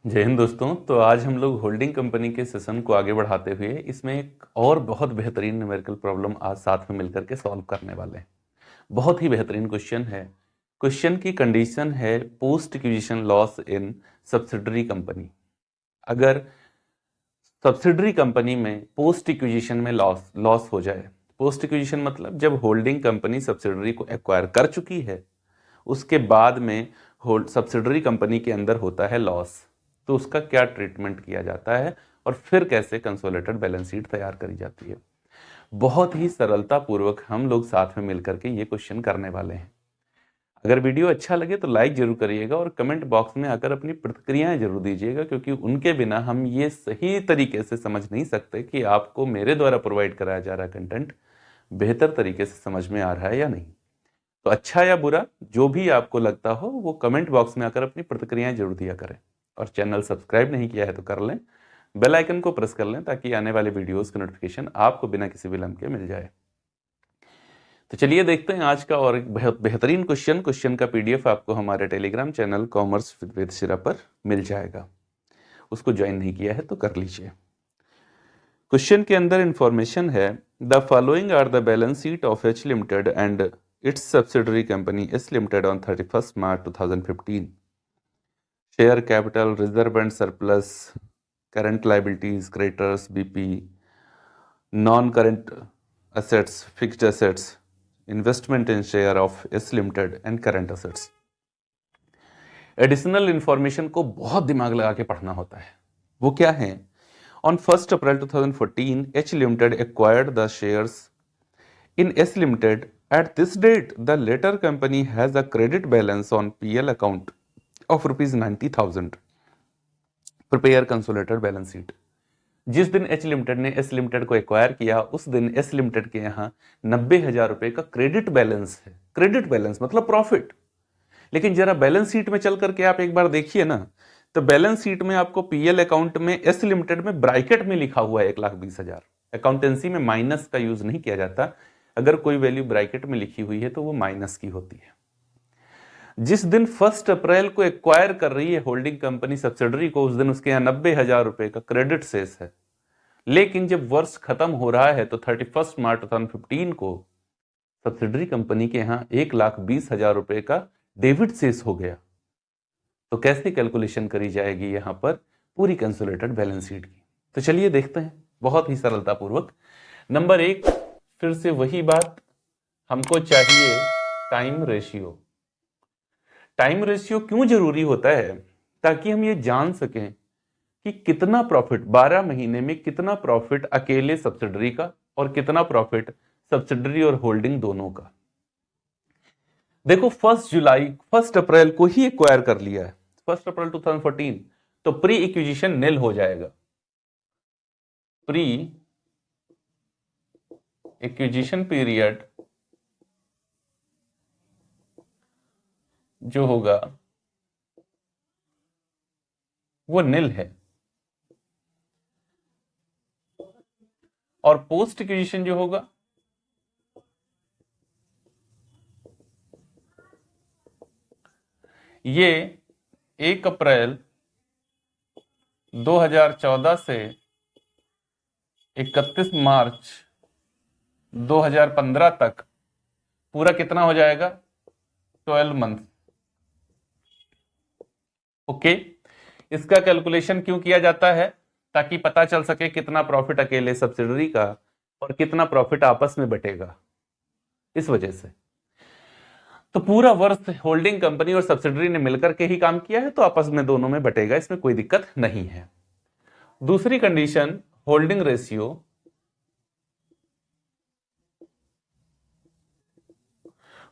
जय हिंद दोस्तों। तो आज हम लोग होल्डिंग कंपनी के सेशन को आगे बढ़ाते हुए इसमें एक और बहुत बेहतरीन न्यूमेरिकल प्रॉब्लम आज साथ में मिलकर के सॉल्व करने वाले हैं। बहुत ही बेहतरीन क्वेश्चन है। क्वेश्चन की कंडीशन है post acquisition loss in subsidiary company. अगर सब्सिडरी कंपनी में पोस्ट एक्विजिशन में लॉस हो जाए, पोस्ट एक्विजिशन मतलब जब होल्डिंग कंपनी सब्सिडरी को एक्वायर कर चुकी है उसके बाद में सब्सिडरी कंपनी के अंदर होता है लॉस, तो उसका क्या ट्रीटमेंट किया जाता है और फिर कैसे कंसोलिडेटेड बैलेंस शीट तैयार करी जाती है। बहुत ही सरलता पूर्वक हम लोग साथ में मिलकर के ये क्वेश्चन करने वाले हैं। अगर वीडियो अच्छा लगे तो लाइक जरूर करिएगा और कमेंट बॉक्स में आकर अपनी प्रतिक्रियाएं जरूर दीजिएगा, क्योंकि उनके बिना हम ये सही तरीके से समझ नहीं सकते कि आपको मेरे द्वारा प्रोवाइड कराया जा रहा कंटेंट बेहतर तरीके से समझ में आ रहा है या नहीं। तो अच्छा या बुरा जो भी आपको लगता हो वो कमेंट बॉक्स में आकर अपनी प्रतिक्रियाएं जरूर दिया करें। और चैनल सब्सक्राइब नहीं किया है तो कर लें, बेल आइकन को प्रेस कर लें ताकि आने वाले वीडियोस का नोटिफिकेशन आपको बिना किसी विलंब के मिल जाए। तो चलिए देखते हैं आज का और एक बेहतरीन क्वेश्चन का पीडीएफ आपको हमारे Telegram channel commerce with Vedashira पर मिल जाएगा। उसको ज्वाइन नहीं किया है तो कर लीजिए। क्वेश्चन के अंदर इंफॉर्मेशन है, the following are the balance sheet of H limited and its subsidiary company S Limited on 31st March 2015. Share capital, reserve and surplus, current liabilities, creditors, BP, non-current assets, fixed assets, investment in share of S Limited and current assets. Additional information को बहुत दिमाग लगा के पढ़ना होता है। वो क्या है? On 1st April 2014, H Limited acquired the shares in S Limited. At this date, the latter company has a credit balance on PL account of rupees 90,000. Prepare consolidated balance sheet. जिस दिन एच लिमिटेड ने S limited को acquire किया उस दिन S limited के यहाँ 90,000 रुपए का क्रेडिट बैलेंस है। क्रेडिट बैलेंस मतलब प्रॉफिट। लेकिन जरा बैलेंस शीट में चल करके आप एक बार देखिए ना, तो बैलेंस शीट में आपको पीएल अकाउंट में एस लिमिटेड में ब्रैकेट में लिखा हुआ है 1,20,000। अकाउंटेंसी में माइनस का यूज नहीं किया जाता। अगर कोई वैल्यू ब्रैकेट में लिखी हुई है तो वो माइनस की होती है। जिस दिन 1 अप्रैल को एक्वायर कर रही है होल्डिंग कंपनी सब्सिडरी को, उस दिन उसके यहां 90,000 रुपए का क्रेडिट शेष है। लेकिन जब वर्ष खत्म हो रहा है तो 31 मार्च 2015 को सब्सिडरी कंपनी के यहां 1,20,000 रुपए का डेबिट शेष हो गया। तो कैसे कैलकुलेशन करी जाएगी यहां पर पूरी कंसोलिडेटेड बैलेंस शीट की? तो चलिए देखते हैं बहुत ही सरलता पूर्वक। नंबर 1, फिर से वही बात, हमको चाहिए टाइम रेशियो। टाइम रेशियो क्यों जरूरी होता है? ताकि हम ये जान सकें कि कितना प्रॉफिट 12 महीने में, कितना प्रॉफिट अकेले सब्सिडरी का और कितना प्रॉफिट सब्सिडरी और होल्डिंग दोनों का। देखो 1 अप्रैल को ही एक्वायर कर लिया है, 1 अप्रैल 2014, तो प्री एक्विजिशन निल हो जाएगा। प्री एक्विजिशन पीरियड जो होगा वो निल है, और पोस्ट एक्विजिशन जो होगा ये 1 अप्रैल 2014 से 31 मार्च 2015 तक पूरा कितना हो जाएगा? 12 मंथ। ओके, इसका कैलकुलेशन क्यों किया जाता है? ताकि पता चल सके कितना प्रॉफिट अकेले सब्सिडरी का और कितना प्रॉफिट आपस में बटेगा। इस वजह से तो पूरा वर्ष होल्डिंग कंपनी और सब्सिडरी ने मिलकर के ही काम किया है, तो आपस में दोनों में बटेगा, इसमें कोई दिक्कत नहीं है। दूसरी condition, holding ratio.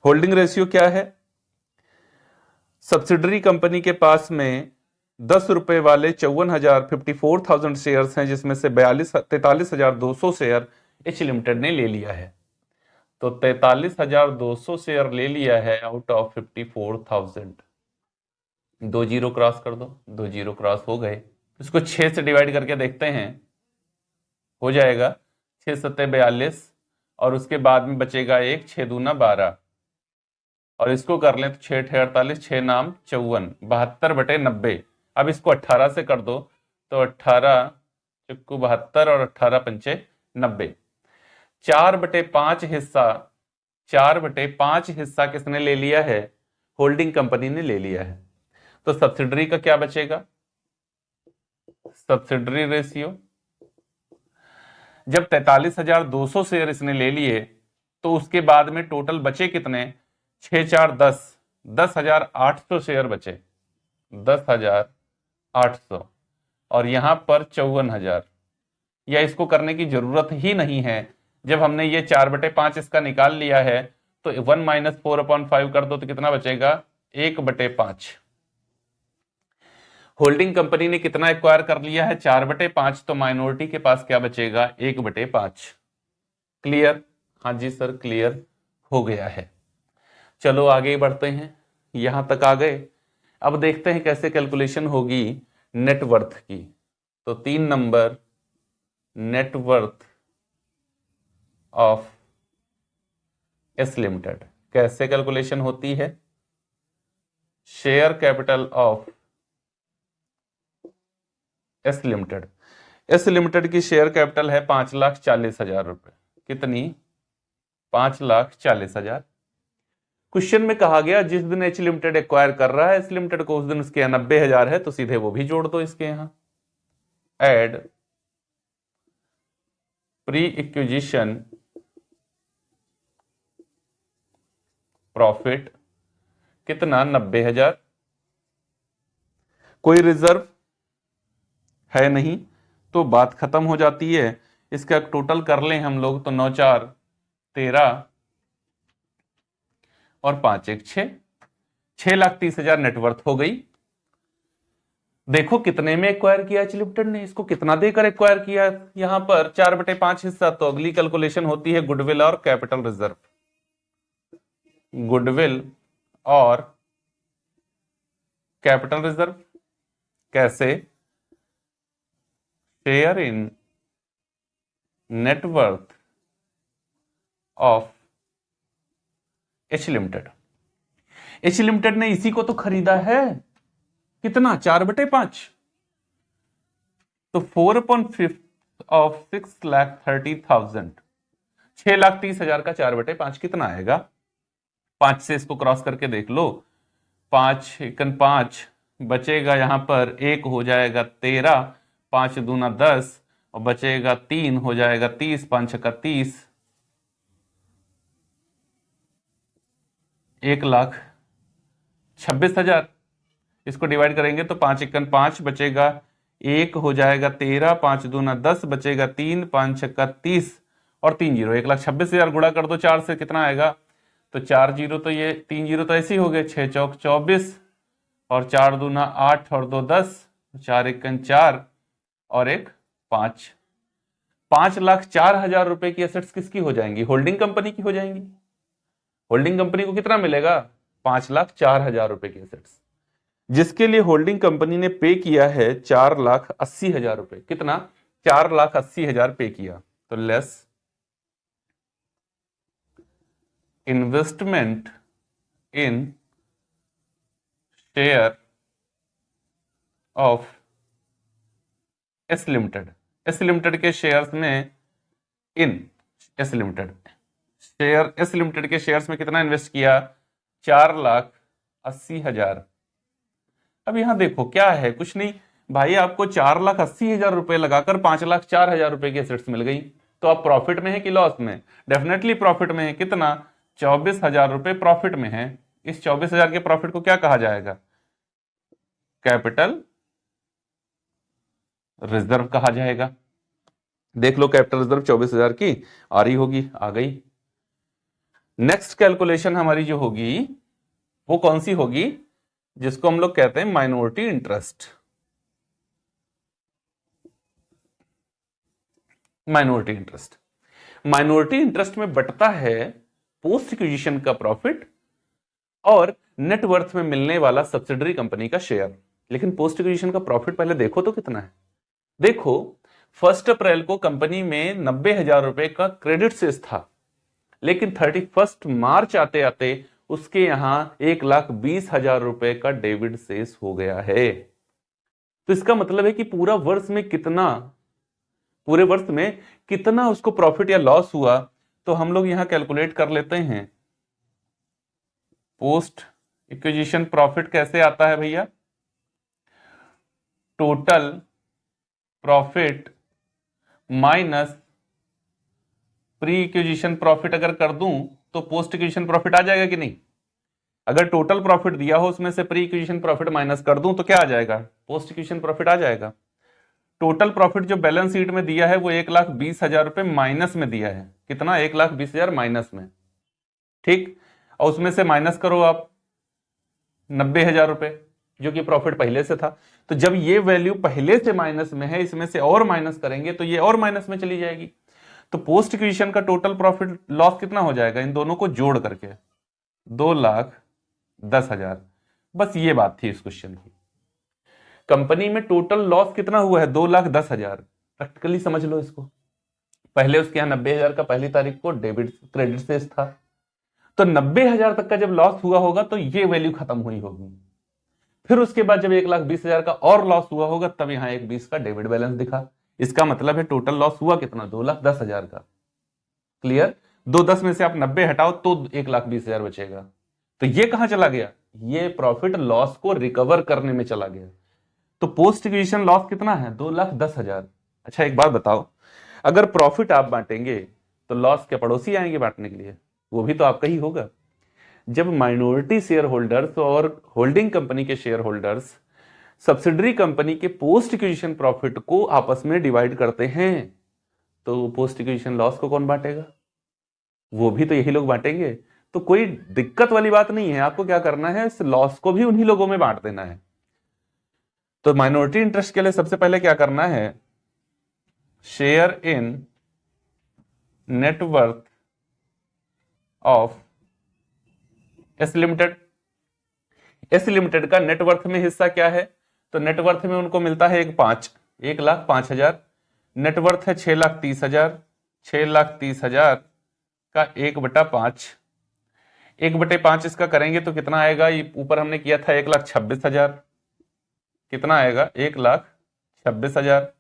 Holding ratio क्या है? सब्सिडरी कंपनी के पास में 10 रुपए वाले 54,000 शेयर्स हैं, जिसमें से 43,200 शेयर एच लिमिटेड ने ले लिया है। तो 43,200 शेयर ले लिया है आउट ऑफ 54,000। 2 जीरो क्रॉस कर दो, 2 जीरो क्रॉस हो गए। इसको 6 से डिवाइड करके देखते हैं, हो जाएगा 6 सत्ते 42, और उसके बाद में बचेगा 1, 6 दूना 12, और इसको कर लें तो 6 6 48, 6 नाम 54, 72/90। अब इसको 18 से कर दो तो 18 चुक्कू 72 और 18 पंचे 90। 4/5 हिस्सा, 4/5 हिस्सा किसने ले लिया है? होल्डिंग कंपनी ने ले लिया है। तो सब्सिडरी का क्या बचेगा? सब्सिडरी रेशियो, जब 43,200 शेयर इसने ले लिए तो उसके बाद में टोटल बचे कितने? 6 4 10, 10,800 शेयर बचे, 10,800, और यहां पर 54,000। या इसको करने की जरूरत ही नहीं है, जब हमने ये 4/5 इसका निकाल लिया है तो 1 - 4/5 कर दो तो कितना बचेगा? 1/5। होल्डिंग कंपनी ने कितना एक्वायर कर लिया है? 4/5, तो माइनॉरिटी के पास क्या बचेगा? 1/5। क्लियर? हाँ जी सर, क्लियर हो गया है। चलो आगे बढ़ते हैं, यहां तक आ गए। अब देखते हैं कैसे कैलकुलेशन होगी नेटवर्थ की। तो 3 number, net worth of S limited कैसे कैलकुलेशन होती है? Share capital of S limited. S limited की शेयर कैपिटल है 5,40,000 रुपए। कितनी? 5,40,000। क्वेश्चन में कहा गया जिस दिन एच लिमिटेड एक्वायर कर रहा है एस लिमिटेड को, उस दिन उसके यहाँ 90,000 है, तो सीधे वो भी जोड़ दो इसके यहां। एड प्री इक्विजिशन प्रॉफिट, कितना? 90,000। कोई रिजर्व है नहीं, तो बात खत्म हो जाती है। इसका टोटल कर लें हम लोग तो 9 4 13 और 5 1 6, 6,30,000 नेटवर्थ हो गई। देखो कितने में एक्वायर किया एच लिमिटेड ने, इसको कितना देकर एक्वायर किया? यहां पर 4/5 हिस्सा। तो अगली कैलकुलेशन होती है गुडविल और कैपिटल रिजर्व। गुडविल और कैपिटल रिजर्व कैसे? Share in net worth of H limited. H limited ने इसी को तो खरीदा है, कितना? 4/5। तो 4/5 ऑफ 6,30,000, 6,30,000 का 4/5 कितना आएगा? 5 से इसको क्रॉस करके देख लो। 5 1 5 बचेगा, यहां पर 1 हो जाएगा 13, 5 दूना 10 और बचेगा 3 हो जाएगा 30, 5 6 30, 1,26,000। इसको डिवाइड करेंगे तो 5 1 5 बचेगा, 1 हो जाएगा 13, 5 दूना 10 बचेगा 3, 5 6 30 और 3 0, 1,26,000 गुणा कर दो 4 से, कितना आएगा? तो 4 0 तो ये 3 0 तो ऐसे ही हो गए, 6 चौक 24 और 4 दूना 8 और 2 10, 4 1 4 और 1 5। 5,04,000 रुपए की एसेट्स किसकी हो जाएंगी? होल्डिंग कंपनी की हो जाएंगी। होल्डिंग कंपनी को कितना मिलेगा? 5,04,000 रुपए की एसेट्स, जिसके लिए होल्डिंग कंपनी ने पे किया है 4,80,000 रुपए। कितना? 4,80,000 पे किया। तो less investment in share of S limited. S limited के शेयर्स में, in S limited share, S limited के शेयर्स में कितना इन्वेस्ट किया? 4,80,000। अब यहां देखो क्या है, कुछ नहीं भाई, आपको 4,80,000 रुपए लगाकर 5,04,000 रुपए की एसेट्स मिल गई। तो आप प्रॉफिट में है कि लॉस में? डेफिनेटली प्रॉफिट में है। कितना? 24,000 रुपए प्रॉफिट में है। इस 24,000 के प्रॉफिट को क्या कहा जाएगा? कैपिटल रिजर्व कहा जाएगा। देख लो कैपिटल रिजर्व 24,000 की आ रही होगी, आ गई। नेक्स्ट कैलकुलेशन हमारी जो होगी वो कौन सी होगी? जिसको हम लोग कहते हैं minority interest. Minority interest, minority interest में बटता है पोस्ट एक्विजिशन का प्रॉफिट और नेटवर्थ में मिलने वाला सब्सिडरी कंपनी का शेयर। लेकिन पोस्ट एक्विजिशन का प्रॉफिट पहले देखो तो कितना है। देखो 1 अप्रैल को कंपनी में 90,000 रुपए का क्रेडिट सेस था, लेकिन 31 मार्च आते आते उसके यहां 1,20,000 रुपए का डेबिट सेस हो गया है। तो इसका मतलब है कि पूरे वर्ष में कितना उसको प्रॉफिट या लॉस हुआ। तो हम लोग यहां कैलकुलेट कर लेते हैं। पोस्ट एक्विजिशन प्रॉफिट कैसे आता है भैया? Total profit minus pre acquisition profit अगर कर दूं तो पोस्ट एक्विजिशन प्रॉफिट आ जाएगा कि नहीं? अगर टोटल प्रॉफिट दिया हो उसमें से प्री एक्विजिशन प्रॉफिट माइनस कर दूं तो क्या आ जाएगा? पोस्ट एक्विजिशन प्रॉफिट आ जाएगा। टोटल प्रॉफिट जो बैलेंस शीट में दिया है वो 1,20,000 रुपए माइनस में दिया है। कितना? 1,20,000 माइनस में, ठीक। और उसमें से माइनस करो आप 90,000 रुपए जो कि प्रॉफिट पहले से था। तो जब ये वैल्यू पहले से माइनस में है, इसमें से और माइनस करेंगे तो ये और माइनस में चली जाएगी। तो पोस्ट एक्विजिशन का टोटल प्रॉफिट लॉस कितना हो जाएगा इन दोनों को जोड़ करके? 2,10,000। बस ये बात थी इस क्वेश्चन की। कंपनी में टोटल लॉस कितना हुआ है? 2,10,000। प्रैक्टिकली समझ लो इसको। पहले उसके यहां 90,000 का पहली तारीख को डेबिट क्रेडिट सेस था, तो 90,000 तक का जब लॉस हुआ होगा तो ये वैल्यू खत्म हुई होगी। फिर उसके बाद जब 1,20,000 का और लॉस हुआ होगा तब यहां 1,20 का डेबिट बैलेंस दिखा। इसका मतलब है टोटल लॉस हुआ कितना? 2,10,000 का। क्लियर? 2,10 में से आप 90 हटाओ तो 1,20,000 बचेगा। तो ये कहां चला गया? ये प्रॉफिट लॉस को रिकवर करने में चला गया। तो पोस्ट एक्विजिशन लॉस कितना है? 2,10,000। अच्छा एक बात बताओ, अगर प्रॉफिट आप बांटेंगे तो लॉस के पड़ोसी आएंगे बांटने के लिए, वो भी तो आपका ही होगा। जब माइनॉरिटी शेयर होल्डर्स और होल्डिंग कंपनी के शेयर होल्डर्स सब्सिडरी कंपनी के पोस्ट एक्विजिशन प्रॉफिट को आपस में डिवाइड करते हैं तो पोस्ट एक्विजिशन लॉस को कौन बांटेगा? वो भी तो यही लोग बांटेंगे। तो कोई दिक्कत वाली बात नहीं है, आपको क्या करना है, इस लॉस को भी उन्हीं लोगों में बांट देना है। तो माइनॉरिटी इंटरेस्ट के लिए सबसे पहले क्या करना है? Share in net worth of S limited. S limited का नेटवर्थ में हिस्सा क्या है? तो नेटवर्थ में उनको मिलता है 1,05,000। नेटवर्थ है 6,30,000। 6,30,000 का 1/5, 1/5 इसका करेंगे तो कितना आएगा? ये ऊपर हमने किया था 1,26,000। कितना आएगा? 1,26,000।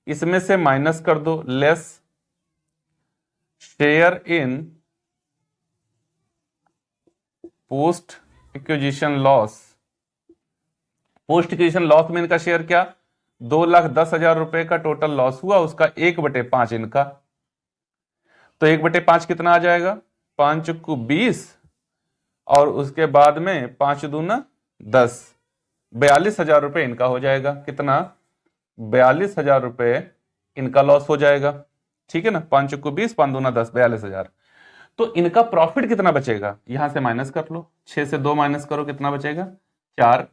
इसमें से माइनस कर दो less share in post acquisition loss. Post acquisition loss में इनका शेयर क्या? 2,10,000 रुपए का टोटल लॉस हुआ, उसका 1/5 इनका। तो 1/5 कितना आ जाएगा? 5 को 20 और उसके बाद में 5 दूना 10, 42,000 रुपए इनका हो जाएगा। कितना? 42,000 रुपए इनका लॉस हो जाएगा। ठीक है ना? 5 को 20, 5 दूना 10, 42,000। तो इनका प्रॉफिट कितना बचेगा? यहां से माइनस कर लो, 6 से 2 माइनस करो, कितना बचेगा? 4।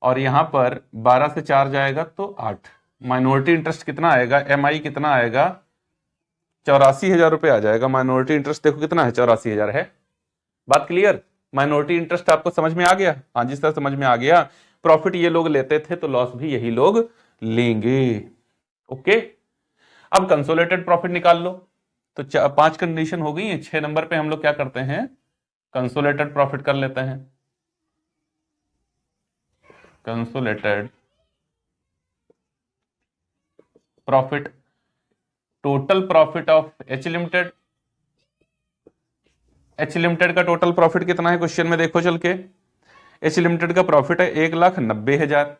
और यहां पर 12 से 4 जाएगा तो 8। माइनॉरिटी इंटरेस्ट कितना आएगा? एमआई कितना आएगा? 84,000 रुपए आ जाएगा। माइनॉरिटी इंटरेस्ट देखो कितना है? 84,000 है। बात क्लियर? माइनॉरिटी इंटरेस्ट आपको समझ में आ गया? हाँ जी सर समझ में आ गया। प्रॉफिट ये लोग लेते थे तो लॉस भी यही लोग लेंगे। ओके, अब कंसोलिडेटेड प्रॉफिट निकाल लो। तो 5 कंडीशन हो गई है। 6 नंबर पे हम लोग क्या करते हैं? कंसोलिडेटेड प्रॉफिट कर लेते हैं। Consolidated profit, total profit of H limited. H limited का टोटल प्रॉफिट कितना है क्वेश्चन में? देखो चल के। एच लिमिटेड का प्रॉफिट है 1,90,000।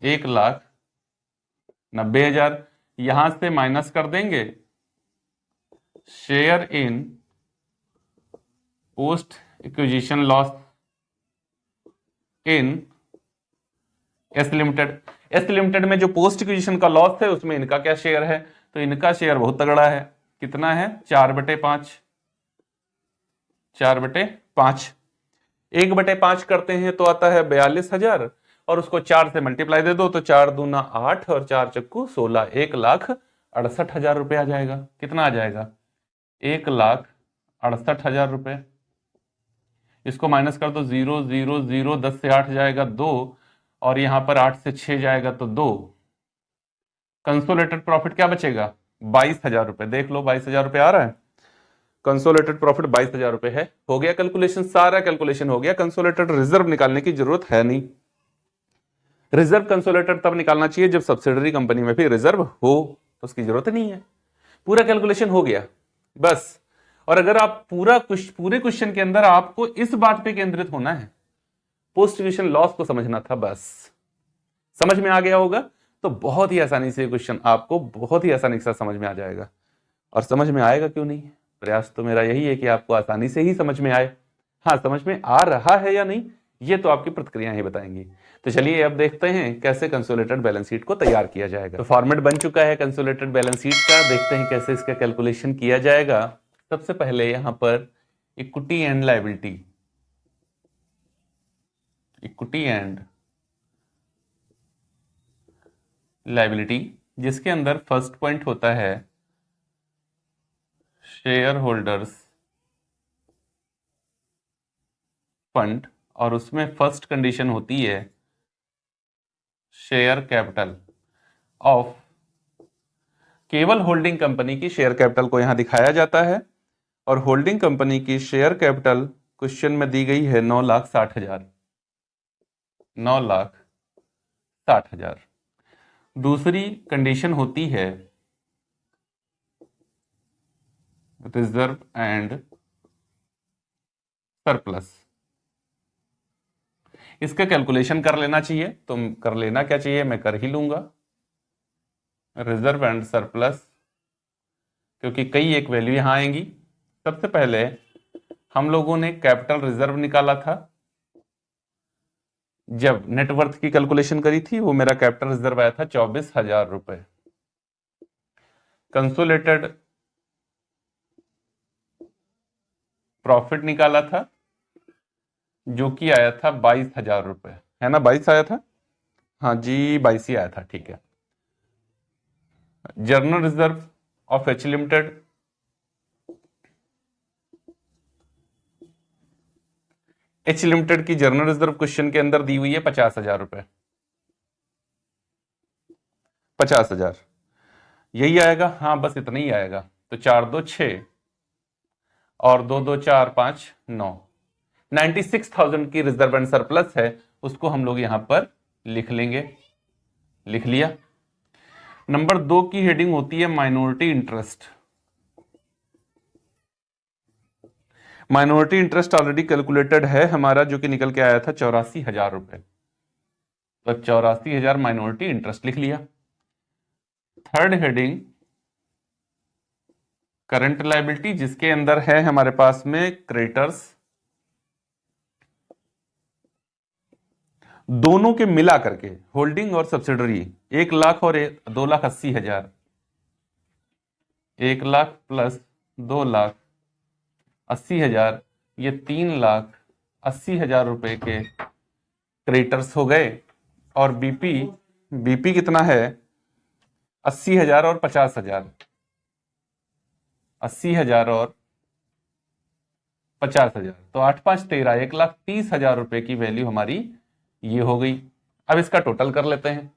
1,90,000 यहां से माइनस कर देंगे share in post acquisition loss in S limited. S limited में जो पोस्ट एक्विजिशन का लॉस है उसमें इनका क्या शेयर है? तो इनका शेयर बहुत तगड़ा है। कितना है? 4/5। 4/5 1/5 करते हैं तो आता है 42,000 और उसको 4 से मल्टीप्लाई दे दो तो 4 दूना 8 और 4 चक्कू 16, 1,68,000 रुपए आ जाएगा। कितना आ जाएगा? 1,68,000 रुपए। इसको माइनस कर दो, 0 0 0, 10 से 8 जाएगा 2 और यहां पर 8 से 6 जाएगा तो 2। कंसोलिडेटेड प्रॉफिट क्या बचेगा? 22,000 रुपए। देख लो 22,000 रुपए आ रहा है। कंसोलिडेटेड प्रॉफिट 22,000 रुपए है। हो गया कैलकुलेशन, सारा कैलकुलेशन हो गया। कंसोलिडेटेड रिजर्व निकालने की जरूरत है नहीं। रिजर्व कंसोलिडेटेड तब निकालना चाहिए जब सब्सिडरी कंपनी में भी रिजर्व हो, तो उसकी जरूरत नहीं है। पूरा कैलकुलेशन हो गया बस। और अगर आप पूरे क्वेश्चन के अंदर आपको इस बात पे केंद्रित होना है, पोस्ट डिविजन लॉस को समझना था, बस समझ में आ गया होगा तो बहुत ही आसानी से क्वेश्चन आपको बहुत ही आसानी से समझ में आ जाएगा। और समझ में आएगा क्यों नहीं, प्रयास तो मेरा यही है कि आपको आसानी से ही समझ में आए। हाँ, समझ में आ रहा है या नहीं ये तो आपकी प्रतिक्रिया ही बताएंगी। तो चलिए अब देखते हैं कैसे कंसोलिडेटेड बैलेंस शीट को तैयार किया जाएगा। तो फॉर्मेट बन चुका है कंसोलिडेटेड बैलेंस शीट का, देखते हैं कैसे इसका कैलकुलेशन किया जाएगा। सबसे पहले यहां पर equity and liability, equity and liability, जिसके अंदर फर्स्ट पॉइंट होता है शेयर होल्डर्स फंड, और उसमें फर्स्ट कंडीशन होती है शेयर कैपिटल ऑफ, केवल होल्डिंग कंपनी की शेयर कैपिटल को यहां दिखाया जाता है। और होल्डिंग कंपनी की शेयर कैपिटल क्वेश्चन में दी गई है 9,60,000, 9,60,000। दूसरी कंडीशन होती है रिजर्व एंड सरप्लस। इसका कैलकुलेशन कर लेना चाहिए, तुम कर लेना क्या चाहिए, मैं कर ही लूंगा रिजर्व एंड सरप्लस, क्योंकि कई एक वैल्यू यहां आएंगी। सबसे पहले हम लोगों ने कैपिटल रिजर्व निकाला था, जब नेटवर्थ की कैलकुलेशन करी थी, वो मेरा कैपिटल रिजर्व आया था 24,000 रुपए। कंसोलिडेटेड प्रॉफिट निकाला था जो कि आया था 22,000 रुपए, है ना, 22 आया था, हाँ जी 22 ही आया था, ठीक है। Journal reserve of H limited, H limited की जर्नल रिजर्व क्वेश्चन के अंदर दी हुई है 50,000 रुपए, 50,000 यही आएगा, हाँ बस इतना ही आएगा। तो 4 2 6 और 2 2 4 5 9, 96,000 की रिजर्व एंड सरप्लस है, उसको हम लोग यहां पर लिख लेंगे, लिख लिया। नंबर 2 की हेडिंग होती है minority interest. Minority interest already calculated है हमारा, जो कि निकल के आया था 84,000 रुपए, तो 84,000 माइनॉरिटी इंटरेस्ट लिख लिया। थर्ड हेडिंग करंट लायबिलिटी, जिसके अंदर है हमारे पास में क्रेडिटर्स, दोनों के मिला करके होल्डिंग और सब्सिडरी 1 लाख और 2,80,000, 1 लाख प्लस 2,80,000, ये 3,80,000 रुपए के क्रेडिटर्स हो गए। और बीपी, बीपी कितना है 80,000 और 50,000, 80,000 और 50,000, तो 8 5 13, 1,30,000 रुपए की वैल्यू हमारी ये हो गई। अब इसका टोटल कर लेते हैं,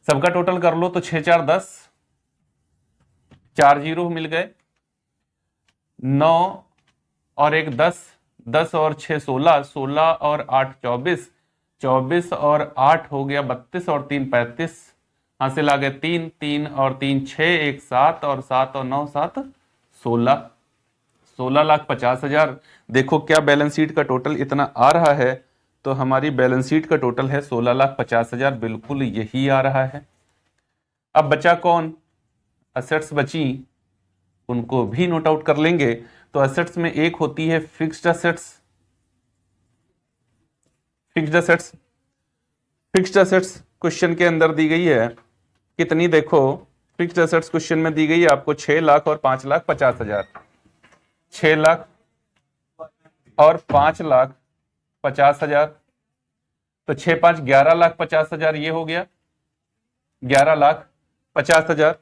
सबका टोटल कर लो तो 6 4 10, 4 जीरो मिल गए, 9 और 1 10, 10 और 6 16, 16 और 8 24, 24 और 8 हो गया 32, और 3 35, हासिल आ गए 3, 3 और 3 6, 1 7, और 7 और 9 7 16, 16,50,000। देखो क्या बैलेंस शीट का टोटल इतना आ रहा है, तो हमारी बैलेंस शीट का टोटल है 16,50,000, बिल्कुल यही आ रहा है। अब बचा कौन, असेट्स बची, उनको भी नोट आउट कर लेंगे। तो असेट्स में एक होती है fixed assets, fixed assets, fixed assets question के अंदर दी गई है कितनी, देखो फिक्स्ड असेट्स क्वेश्चन में दी गई है आपको 6 लाख और 5,50,000, 6 लाख और 5,50,000, तो 6 5 11,50,000 ये हो गया 11,50,000।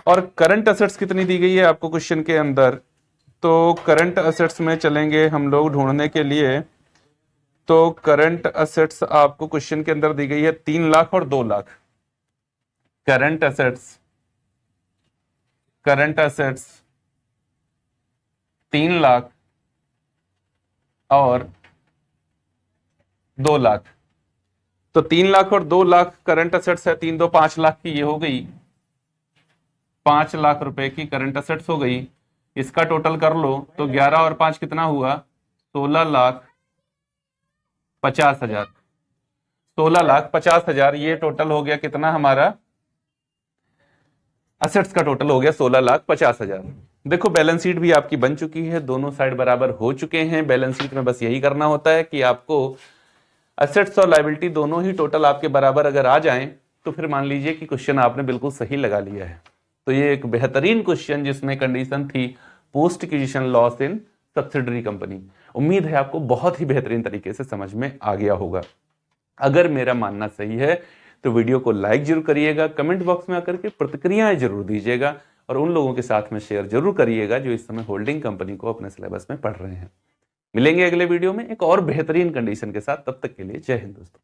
और करंट असेट्स कितनी दी गई है आपको क्वेश्चन के अंदर, तो करंट असेट्स में चलेंगे हम लोग ढूंढने के लिए। तो करंट असेट्स आपको क्वेश्चन के अंदर दी गई है 3 लाख और 2 lakh, current assets, current assets 3 lakh और 2 लाख। तो 3 लाख और 2 लाख करंट असेट्स है, 3 2 5 लाख की ये हो गई, 5 लाख रुपए की करंट असेट्स हो गई। इसका टोटल कर लो तो 11 और 5 कितना हुआ, 16,50,000। 16,50,000 ये टोटल हो गया कितना हमारा, असेट्स का टोटल हो गया 16,50,000। देखो बैलेंस शीट भी आपकी बन चुकी है, दोनों साइड बराबर हो चुके हैं। बैलेंस शीट में बस यही करना होता है कि आपको असेट्स और लायबिलिटी दोनों ही टोटल आपके बराबर अगर आ जाएं तो फिर मान लीजिए कि क्वेश्चन आपने बिल्कुल सही लगा लिया है। तो ये एक बेहतरीन क्वेश्चन जिसमें कंडीशन थी post acquisition loss in subsidiary company. उम्मीद है आपको बहुत ही बेहतरीन तरीके से समझ में आ गया होगा। अगर मेरा मानना सही है तो वीडियो को लाइक जरूर करिएगा, कमेंट बॉक्स में आकर के प्रतिक्रियाएं जरूर दीजिएगा और उन लोगों के साथ में शेयर जरूर करिएगा जो इस समय होल्डिंग कंपनी को अपने सिलेबस में पढ़ रहे हैं। मिलेंगे अगले वीडियो में एक और बेहतरीन कंडीशन के साथ, तब तक के लिए जय हिंद दोस्तों।